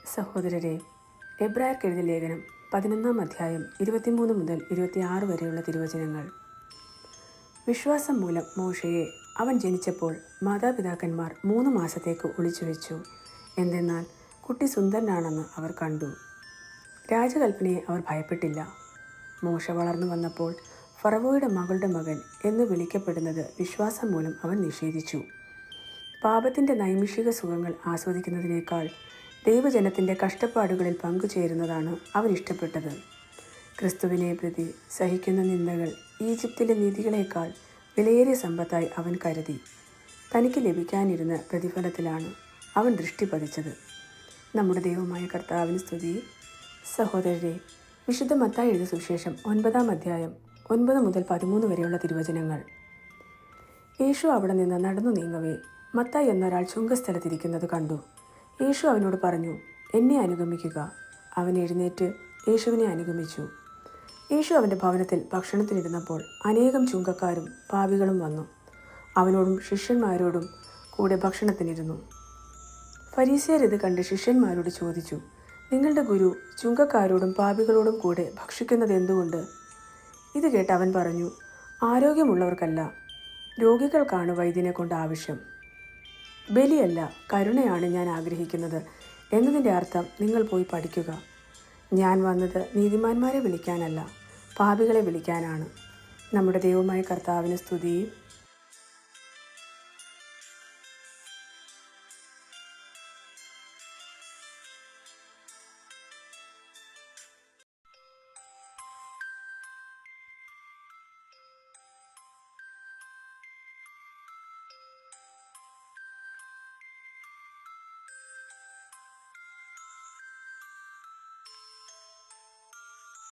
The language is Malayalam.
സഹോദരരെ, എബ്രായർക്കെഴുതിയ ലേഖനം 11 അധ്യായം 23 മുതൽ 26 വരെയുള്ള തിരുവചനങ്ങൾ. വിശ്വാസം മൂലം മോശയെ അവൻ ജനിച്ചപ്പോൾ മാതാപിതാക്കന്മാർ 3 മാസത്തേക്ക് ഒളിച്ചു വെച്ചു. എന്തെന്നാൽ കുട്ടി സുന്ദരനാണെന്ന് അവർ കണ്ടു. രാജകൽപ്പനയെ അവർ ഭയപ്പെട്ടില്ല. മോശ വളർന്നു വന്നപ്പോൾ ഫറവോയുടെ മകളുടെ മകൻ എന്ന് വിളിക്കപ്പെടുന്നത് വിശ്വാസം മൂലം അവൻ നിഷേധിച്ചു. പാപത്തിൻ്റെ നൈമിഷിക സുഖങ്ങൾ ആസ്വദിക്കുന്നതിനേക്കാൾ ദൈവജനത്തിൻ്റെ കഷ്ടപ്പാടുകളിൽ പങ്കുചേരുന്നതാണ് അവൻ ഇഷ്ടപ്പെട്ടത്. ക്രിസ്തുവിനെ പ്രതി സഹിക്കുന്ന നിന്ദകൾ ഈജിപ്തിലെ നിധികളേക്കാൾ വിലയേറിയ സമ്പത്തായി അവൻ കരുതി. തനിക്ക് ലഭിക്കാനിരുന്ന പ്രതിഫലത്തിലാണ് അവൻ ദൃഷ്ടി പതിച്ചത്. നമ്മുടെ ദൈവമായ കർത്താവിന് സ്തുതി. സഹോദരരെ, വിശുദ്ധ മത്തായി എഴുതിയ സുവിശേഷം 9 അധ്യായം 9 മുതൽ 13 വരെയുള്ള തിരുവചനങ്ങൾ. യേശു അവിടെ നിന്ന് നടന്നു നീങ്ങവേ മത്തായി എന്നൊരാൾ ചുങ്കസ്ഥലത്തിരിക്കുന്നത് കണ്ടു. യേശു അവനോട് പറഞ്ഞു, എന്നെ അനുഗമിക്കുക. അവൻ എഴുന്നേറ്റ് യേശുവിനെ അനുഗമിച്ചു. യേശു അവൻ്റെ ഭവനത്തിൽ ഭക്ഷണത്തിനിരുന്നപ്പോൾ അനേകം ചുങ്കക്കാരും പാപികളും വന്നു അവനോടും ശിഷ്യന്മാരോടും കൂടെ ഭക്ഷണത്തിനിരുന്നു. ഫരീസിയർ ഇത് കണ്ട് ശിഷ്യന്മാരോട് ചോദിച്ചു, നിങ്ങളുടെ ഗുരു ചുങ്കക്കാരോടും പാപികളോടും കൂടെ ഭക്ഷിക്കുന്നത് എന്തുകൊണ്ട്? ഇത് കേട്ട് അവൻ പറഞ്ഞു, ആരോഗ്യമുള്ളവർക്കല്ല, രോഗികൾക്കാണ് വൈദ്യനെ കൊണ്ട് ആവശ്യം. ബലിയല്ല, കരുണയാണ് ഞാൻ ആഗ്രഹിക്കുന്നത് എന്നതിൻ്റെ അർത്ഥം നിങ്ങൾ പോയി പഠിക്കുക. ഞാൻ വന്നത് നീതിമാന്മാരെ വിളിക്കാനല്ല, പാപികളെ വിളിക്കാനാണ്. നമ്മുടെ ദൈവമായ കർത്താവിന് സ്തുതി.